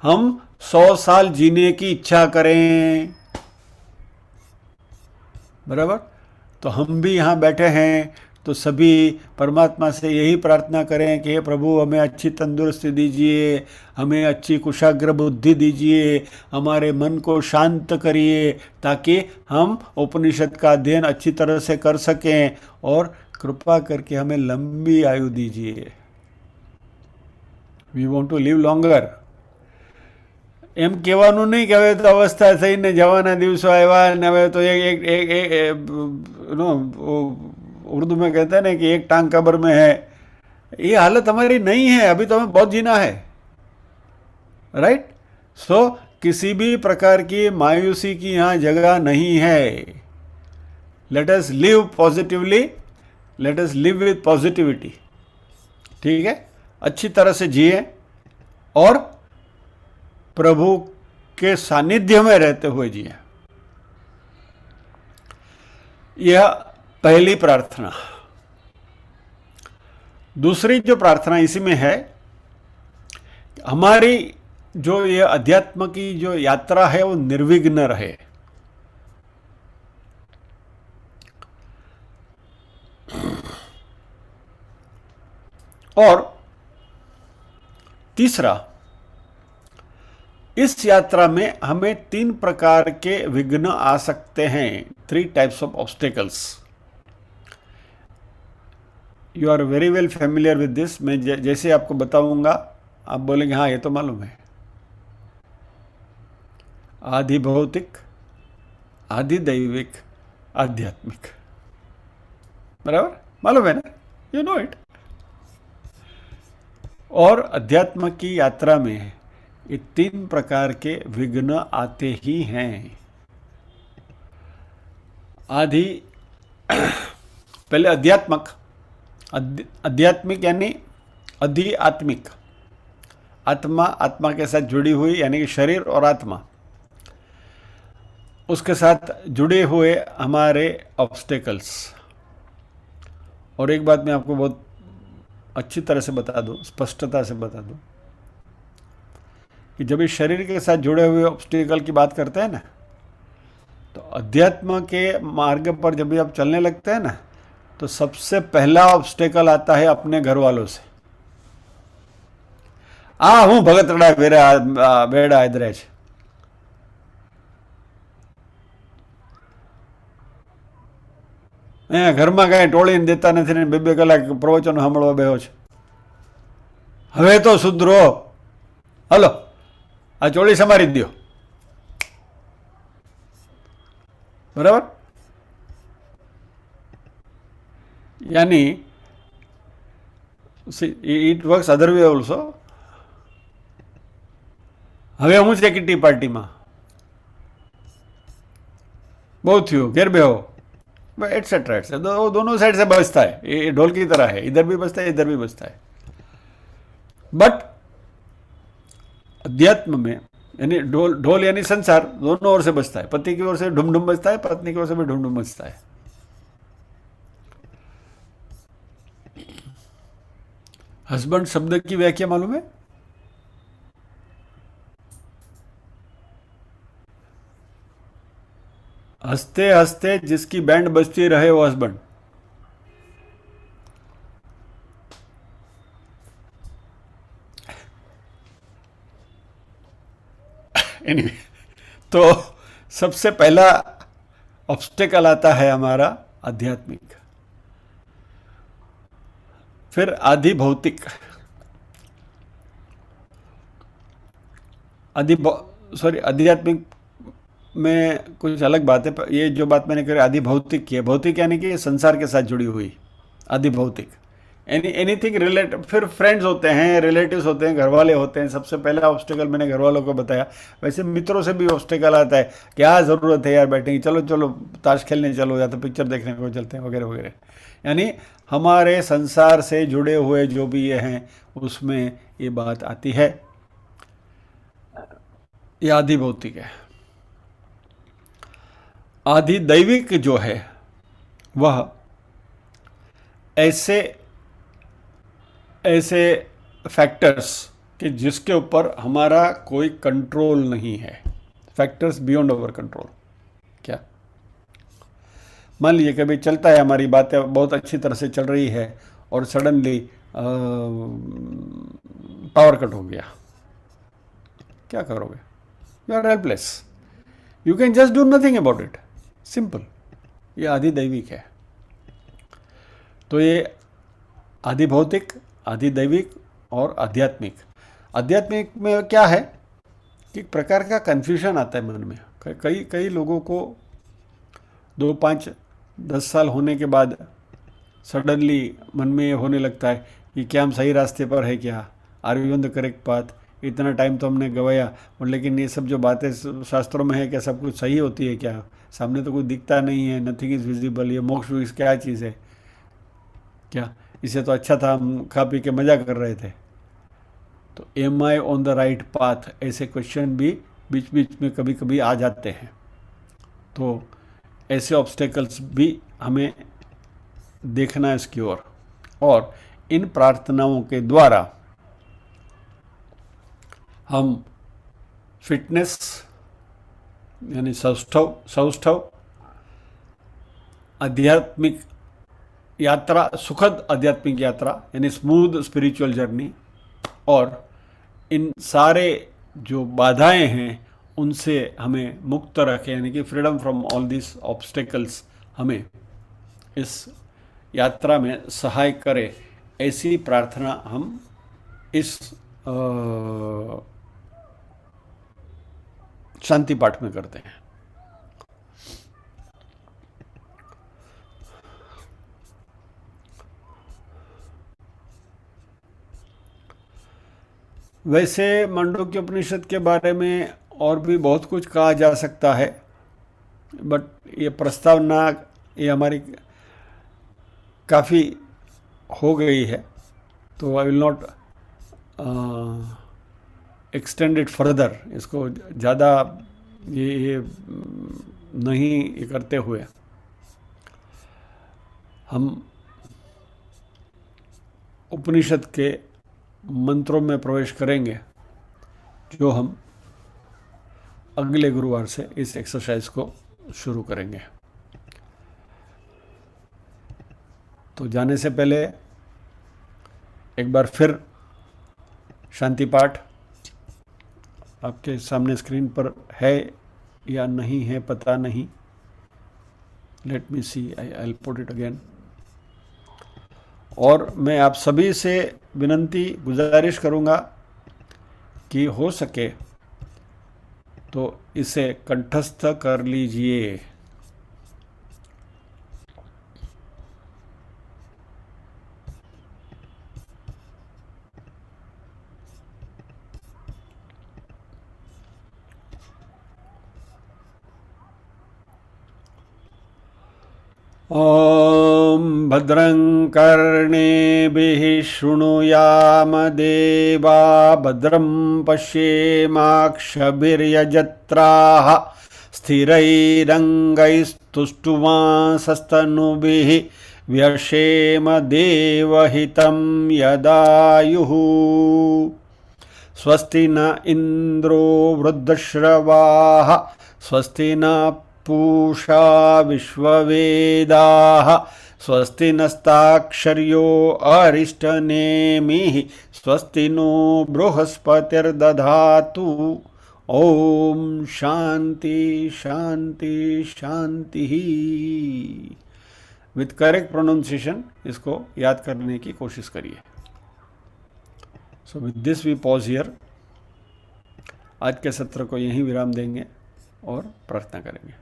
हम 100 साल जीने की इच्छा करें, बराबर। तो हम भी यहाँ बैठे हैं तो सभी परमात्मा से यही प्रार्थना करें कि हे प्रभु हमें अच्छी तंदुरुस्ती दीजिए, हमें अच्छी कुशाग्र बुद्धि दीजिए, हमारे मन को शांत करिए, ताकि हम उपनिषद का अध्ययन अच्छी तरह से कर सकें, और कृपा करके हमें लंबी आयु दीजिए। We want to live longer. એમ કહેવાનું નહીં કે હવે તો અવસ્થા થઈને જવાના દિવસો આવ્યા ને હવે તો એક नो उर्दू में कहते हैं ना कि एक टांग कब्र में है। ये हालत हमारी नहीं है, अभी तो हमें बहुत जीना है, राइट। सो किसी भी प्रकार की मायूसी की यहाँ जगह नहीं है। Let us live positively, let us live with positivity, ठीक है। अच्छी तरह से जिए और प्रभु के सानिध्य में रहते हुए जिए। यह पहली प्रार्थना। दूसरी जो प्रार्थना इसी में है, हमारी जो ये अध्यात्म की जो यात्रा है वो निर्विघ्न रहे। और तीसरा, इस यात्रा में हमें 3 प्रकार के विघ्न आ सकते हैं, 3 types of obstacles. You are very well familiar with this. मैं जैसे आपको बताऊंगा आप बोलेंगे हाँ ये तो मालूम है। आधि भौतिक, आधि दैविक, आध्यात्मिक, बराबर मालूम है ना, यू नो इट। और अध्यात्म की यात्रा में ये 3 प्रकार के विघ्न आते ही हैं। आदि पहले अध्यात्मक, आध्यात्मिक यानी अधिआत्मिक, आत्मा, आत्मा के साथ जुड़ी हुई यानी कि शरीर और आत्मा, उसके साथ जुड़े हुए हमारे ऑब्स्टेकल्स। और एक बात मैं आपको बहुत अच्छी तरह से बता दूं, स्पष्टता से बता दूं, कि जब इस शरीर के साथ जुड़े हुए ऑब्स्टेकल की बात करते हैं ना, तो अध्यात्म के मार्ग पर जब भी आप चलने लगते हैं ना, तो सबसे पहला ऑब्स्टेकल आता है अपने घर वालों से। हूँ भगतड़ा बेड़ा इधर છે, ઘરમાં કાંઈ ટોળીને દેતા નથી ને 2-2 કલાક પ્રવચનો સાંભળવા બેહો છે, હવે તો સુધરો, હલો આ ચોળી સમારી જ દ્યો, બરાબર? यानी it works other way also. હવે હું છે કિટી પાર્ટીમાં, બહુ થયું, ઘેર બેહો, एटसेट्रा एटसेट्रा। दोनों साइड से बजता है, ये ढोल की तरह है, इधर भी बजता है इधर भी बजता है। बट अध्यात्म में यानी ढोल यानी संसार दोनों ओर से बजता है, पति की ओर से ढुम ढुम बजता है, पत्नी की ओर से भी ढुम ढुम बजता है। हस्बैंड शब्द की व्याख्या मालूम है? हंसते हंसते जिसकी बैंड बजती रहे वो हस्बैंड। एनीवे, तो सबसे पहला ऑब्स्टेकल आता है हमारा आध्यात्मिक, फिर आदि भौतिक। आध्यात्मिक में कुछ अलग बात है, ये जो बात मैंने करी आदि भौतिक की है। भौतिक यानी कि संसार के साथ जुड़ी हुई आदि भौतिक, एनीथिंग रिलेट। फिर फ्रेंड्स होते हैं, रिलेटिव्स होते हैं, घर वाले होते हैं। सबसे पहला ऑब्स्टेकल मैंने घर वालों को बताया। वैसे मित्रों से भी ऑब्स्टेकल आता है, क्या ज़रूरत है यार बैठेंगे, चलो चलो ताश खेलने चलो, या तो पिक्चर देखने को चलते हैं वगैरह वगैरह। यानी हमारे संसार से जुड़े हुए जो भी ये हैं उसमें ये बात आती है, ये आदि भौतिक है। आदि दैविक जो है वह ऐसे ऐसे फैक्टर्स कि जिसके ऊपर हमारा कोई कंट्रोल नहीं है, फैक्टर्स बियॉन्ड ओवर कंट्रोल। क्या मान लीजिए कभी चलता है, हमारी बातें बहुत अच्छी तरह से चल रही है और सडनली पावर कट हो गया, क्या करोगे? You are helpless, you can just do nothing about it, simple. ये आदि दैविक है। तो ये आदि भौतिक, आदि दैविक और आध्यात्मिक। आध्यात्मिक में क्या है कि एक प्रकार का कन्फ्यूजन आता है मन में। कई लोगों को 2, 5, 10 साल होने के बाद सडनली मन में ये होने लगता है कि क्या हम सही रास्ते पर है, क्या are we on the correct path. इतना टाइम तो हमने गवाया, लेकिन ये सब जो बातें शास्त्रों में है क्या सब कुछ सही होती है क्या? सामने तो कुछ दिखता नहीं है, नथिंग इज़ विजिबल। ये मोक्ष वोक्ष क्या चीज़ है क्या? इससे तो अच्छा था हम खा पी के मज़ा कर रहे थे। तो am I on the right path, ऐसे क्वेश्चन भी बीच बीच में कभी कभी आ जाते हैं। तो ऐसे ऑब्स्टेकल्स भी हमें देखना है इसकी ओर, और इन प्रार्थनाओं के द्वारा हम फिटनेस यानी सौष्ठव आध्यात्मिक यात्रा, सुखद आध्यात्मिक यात्रा यानी स्मूथ स्पिरिचुअल जर्नी, और इन सारे जो बाधाएं हैं उनसे हमें मुक्त रखें, यानी कि freedom from all this obstacles हमें इस यात्रा में सहाय करे। ऐसी प्रार्थना हम इस शांति पाठ में करते हैं। वैसे मांडुक्य उपनिषद के बारे में और भी बहुत कुछ कहा जा सकता है, बट ये प्रस्तावना ये हमारी काफ़ी हो गई है, तो I will not extend it further. इसको ज़्यादा ये नहीं ये करते हुए हम उपनिषद के मंत्रों में प्रवेश करेंगे, जो हम अगले गुरुवार से इस एक्सरसाइज को शुरू करेंगे। तो जाने से पहले एक बार फिर शांति पाठ आपके सामने स्क्रीन पर है या नहीं है पता नहीं। Let me see, I put it again. और मैं आप सभी से विनंती गुजारिश करूँगा कि हो सके तो इसे कंठस्थ कर लीजिए। ॐ भद्रं कर्णेभिः शृणुयाम देवा भद्रं पश्येमाक्षभिर्यजत्राः स्थिरैरङ्गैस्तुष्टुवांसस्तनुभिः व्यशेम देवहितं यदायुः। स्वस्ति न इन्द्रो वृद्धश्रवाः स्वस्ति न पूषा विश्ववेदाः स्वस्ति नस्ताक्षर्यो अरिष्टनेमिः स्वस्ति नो बृहस्पतिर्दधातु। ओम शांति शांति शांति। विथ करेक्ट प्रोनाउंसिएशन इसको याद करने की कोशिश करिए। So with this we pause here. आज के सत्र को यहीं विराम देंगे और प्रार्थना करेंगे।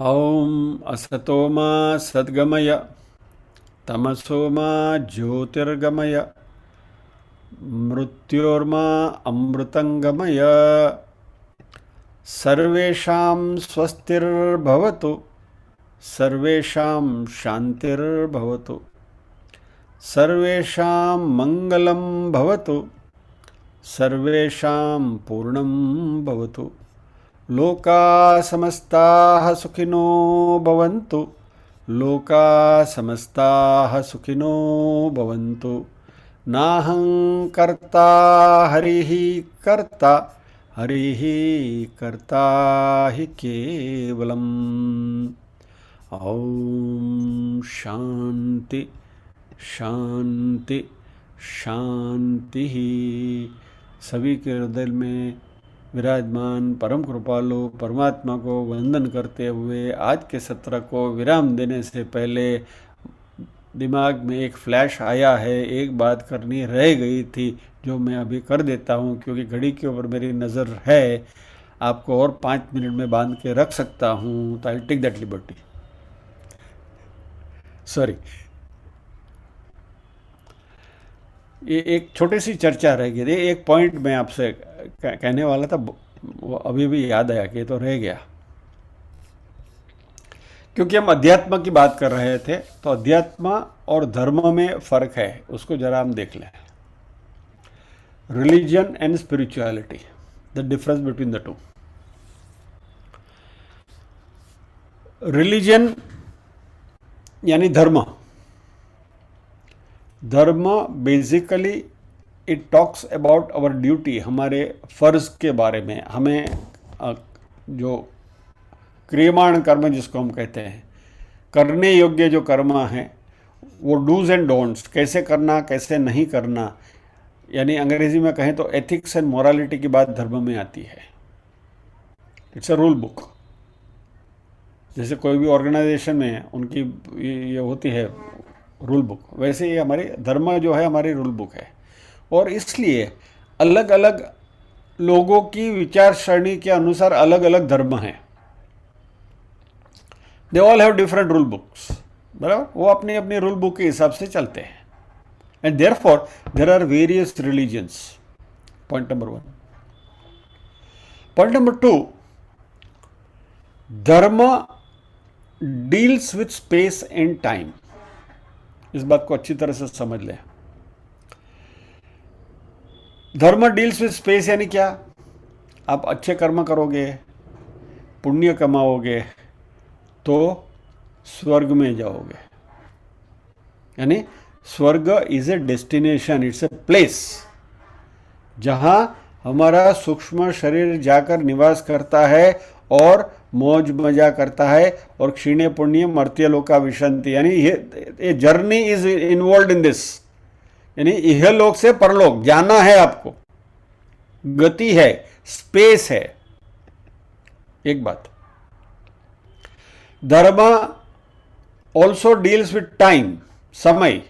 ओम असतो मा सद्गमय तमसो मा ज्योतिर्गमय मृत्योर्मा अमृतंगमय। सर्वेषां स्वस्तिर्भवतु सर्वेषां शांतिर्भवतु सर्वेषां मंगलं भवतु सर्वेषां पूर्णं भवतु। लोका समस्ताः सुखिनो भवन्तु लोका समस्ताः सुखिनो भवन्तु। नाहं कर्ता हरिः कर्ता हरिः कर्ता हि केवलम्। ॐ शांति शांति शांति। सभी के हृदय में विराजमान परम कृपालु परमात्मा को वंदन करते हुए आज के सत्र को विराम देने से पहले दिमाग में एक फ्लैश आया है, एक बात करनी रह गई थी जो मैं अभी कर देता हूँ, क्योंकि घड़ी के ऊपर मेरी नज़र है। आपको और 5 मिनट में बांध के रख सकता हूँ, तो I take that liberty. Sorry, ये एक छोटी सी चर्चा रह गई थी। एक पॉइंट मैं आपसे कहने वाला था, वो अभी भी याद आया कि ये तो रह गया। क्योंकि हम अध्यात्म की बात कर रहे थे, तो अध्यात्म और धर्म में फ़र्क है, उसको जरा हम देख लें। Religion and spirituality, the difference between the two. Religion यानी धर्म। धर्म basically it talks about our duty, हमारे फ़र्ज के बारे में। हमें जो क्रियमाण कर्म जिसको हम कहते हैं, करने योग्य जो कर्म हैं, वो डूज एंड डोंट्स, कैसे करना कैसे नहीं करना, यानी अंग्रेजी में कहें तो एथिक्स एंड मोरालिटी की बात धर्म में आती है। It's a rule book. जैसे कोई भी ऑर्गेनाइजेशन में उनकी ये होती है रूल बुक, वैसे ये हमारी धर्म जो है हमारी रूल बुक है। और इसलिए अलग अलग लोगों की विचार सरणी के अनुसार अलग अलग धर्म हैं। They all have different rule books, बराबर। वो अपनी अपनी रूल बुक के हिसाब से चलते हैं। And therefore there are various religions. Point number 1। Point number 2, धर्म deals with space and time. इस बात को अच्छी तरह से समझ लें। धर्म डील्स विथ स्पेस यानी क्या? आप अच्छे कर्म करोगे, पुण्य कमाओगे तो स्वर्ग में जाओगे। यानी स्वर्ग is a destination, it's a place जहां हमारा सूक्ष्म शरीर जाकर निवास करता है और मौज मजा करता है, और क्षीणे पुण्य मर्त्य लोका विशंति, यानी ये journey is involve in this. यानी यह लोक से परलोक जाना है आपको, गति है, स्पेस है। एक बात। धर्म ऑल्सो डील्स विथ टाइम, समय।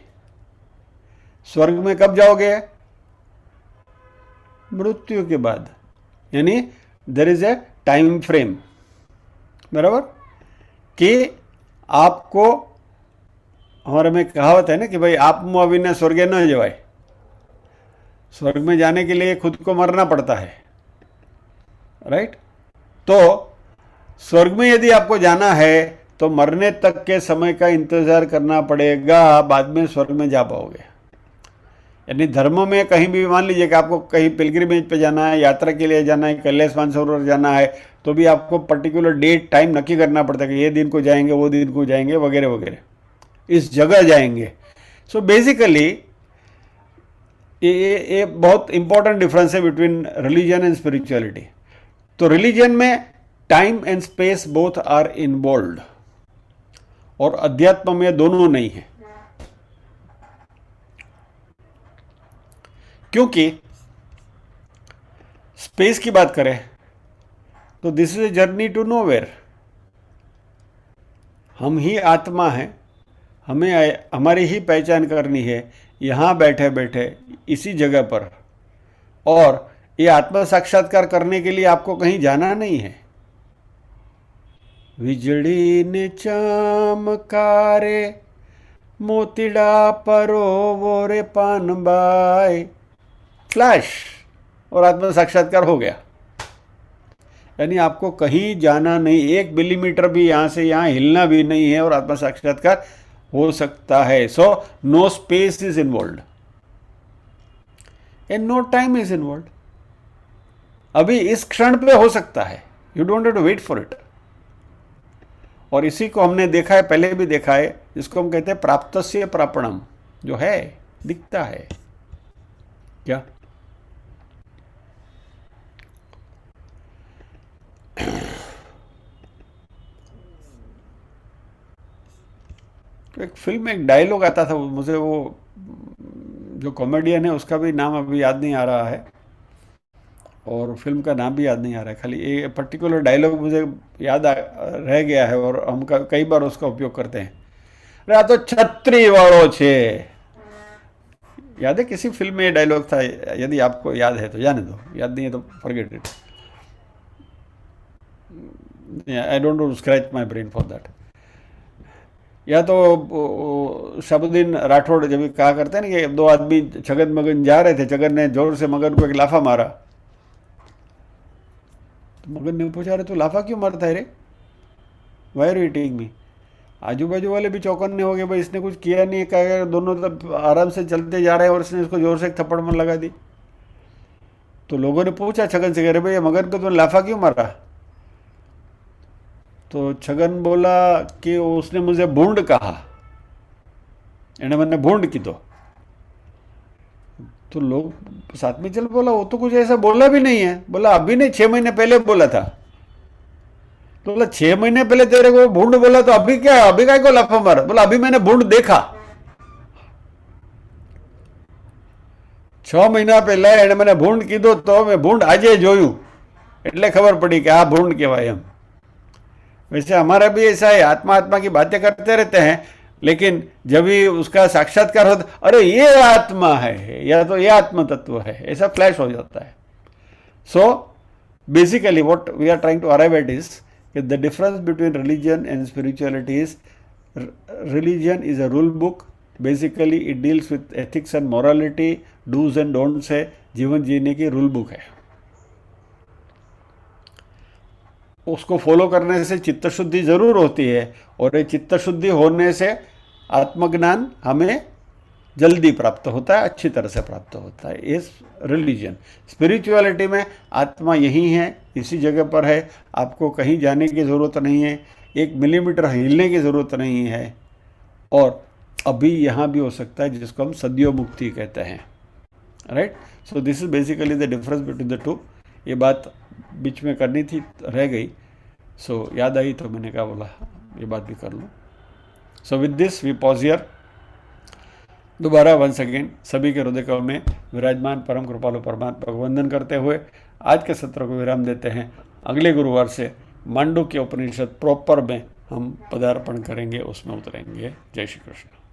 स्वर्ग में कब जाओगे? मृत्यु के बाद, यानी there is a time frame, बराबर, कि आपको, हमारे में कहावत है ना कि भाई आप मुआवी ने स्वर्गे न जवाए। स्वर्ग में जाने के लिए खुद को मरना पड़ता है, राइट? तो स्वर्ग में यदि आपको जाना है तो मरने तक के समय का इंतजार करना पड़ेगा, बाद में स्वर्ग में जा पाओगे। यानी धर्म में कहीं भी मान लीजिए कि आपको कहीं पिलग्रिमेज पे जाना है, यात्रा के लिए जाना है, कैलाश मानसरोवर जाना है, तो भी आपको पर्टिकुलर डेट टाइम नक्की करना पड़ता है कि ये दिन को जाएंगे, वो दिन को जाएंगे, वगैरह वगैरह, इस जगह जाएंगे। सो बेसिकली ये बहुत इंपॉर्टेंट डिफरेंस है बिटवीन रिलीजन एंड स्पिरिचुअलिटी। तो रिलीजन में time and space both are involved, और अध्यात्म में दोनों नहीं है। क्योंकि स्पेस की बात करें तो this is a journey to nowhere. हम ही आत्मा हैं, हमें हमारी ही पहचान करनी है यहाँ बैठे बैठे इसी जगह पर, और ये आत्मा साक्षात्कार करने के लिए आपको कहीं जाना नहीं है। विजड़ी ने चमकारे मोतीड़ा परो वो रे पान बाय, फ्लैश, और आत्मा साक्षात्कार हो गया। यानी आपको कहीं जाना नहीं, 1 मिलीमीटर भी यहाँ से यहाँ हिलना भी नहीं है, और आत्मा साक्षात्कार हो सकता है। So no space is involved and no time is involved. अभी इस क्षण पे हो सकता है, you don't have to wait for it. और इसी को हमने देखा है, पहले भी देखा है, जिसको हम कहते हैं प्राप्तस्य प्रापणम, जो है दिखता है क्या। तो एक फिल्म में एक डायलॉग आता था, मुझे वो जो कॉमेडियन है उसका भी नाम अभी याद नहीं आ रहा है, और फिल्म का नाम भी याद नहीं आ रहा है, खाली ये पर्टिकुलर डायलॉग मुझे याद रह गया है, और हम कई बार उसका उपयोग करते हैं। अरे आ तो छत्री वालों छे, याद है किसी फिल्म में ये डायलॉग था? यदि आपको याद है तो जाने दो, याद नहीं है तो forget it. I don't want to scratch my brain for that. या तो शबुद्दीन राठौड़ जब कहा करते हैं ना कि 2 आदमी छगन मगन जा रहे थे, छगन ने जोर से मगन को एक लाफा मारा, तो मगन ने पूछा, अरे तू लाफा क्यों मारता है रे, why are you hitting me? आजू बाजू वाले भी चौकन्ने हो गए, भाई इसने कुछ किया नहीं, कहा दोनों तब आराम से चलते जा रहे हैं और इसने इसको जोर से एक थप्पड़ मार लगा दी। तो लोगों ने पूछा छगन से, अरे भाई मगन को तुमने लाफा क्यों मारा? तो छगन बोला कि उसने मुझे भूंड कहा, एने मैंने भूंड की। तो लोग साथ में चल बोला, वो तो कुछ ऐसा बोला भी नहीं है। बोला अभी नहीं, 6 महीने पहले बोला था। तो बोला 6 महीने पहले तेरे को भूंड बोला, तो अभी क्या, अभी काय को लाफा मारा? बोला अभी मैंने भूंड देखा। 6 महीना पहले एने मैंने भूंड कीधो, तो मैं भूंड आजे जोयू, એટલે खबर पड़ी कि आ भूंड कहवाय एम। वैसे हमारा भी ऐसा है, आत्मा आत्मा की बातें करते रहते हैं, लेकिन जब भी उसका साक्षात्कार होता, अरे ये आत्मा है या तो ये आत्म तत्व है, ऐसा फ्लैश हो जाता है। So basically what we are trying to arrive at is the difference between religion and spirituality is, religion is a rule book, basically it deals with ethics and morality, dos and don'ts है, जीवन जीने की रूल बुक है। उसको फॉलो करने से चित्त शुद्धि ज़रूर होती है, और ये चित्त शुद्धि होने से आत्मज्ञान हमें जल्दी प्राप्त होता है, अच्छी तरह से प्राप्त होता है। इस रिलीजन स्पिरिचुअलिटी में आत्मा यही है, इसी जगह पर है, आपको कहीं जाने की ज़रूरत नहीं है, 1 मिलीमीटर हिलने की ज़रूरत नहीं है, और अभी यहाँ भी हो सकता है, जिसको हम सद्यो मुक्ति कहते हैं। Right, so this is basically the difference between the to. ये बात बीच में करनी थी, रह गई, सो याद आई तो मैंने कहा बोला ये बात भी कर लूँ। So with this we pause here. दोबारा वंस अगेन सभी के हृदय में विराजमान परम कृपालु परमात्मा को वंदन करते हुए आज के सत्र को विराम देते हैं। अगले गुरुवार से मांडुक्य उपनिषद प्रॉपर में हम पदार्पण करेंगे, उसमें उतरेंगे। जय श्री कृष्ण।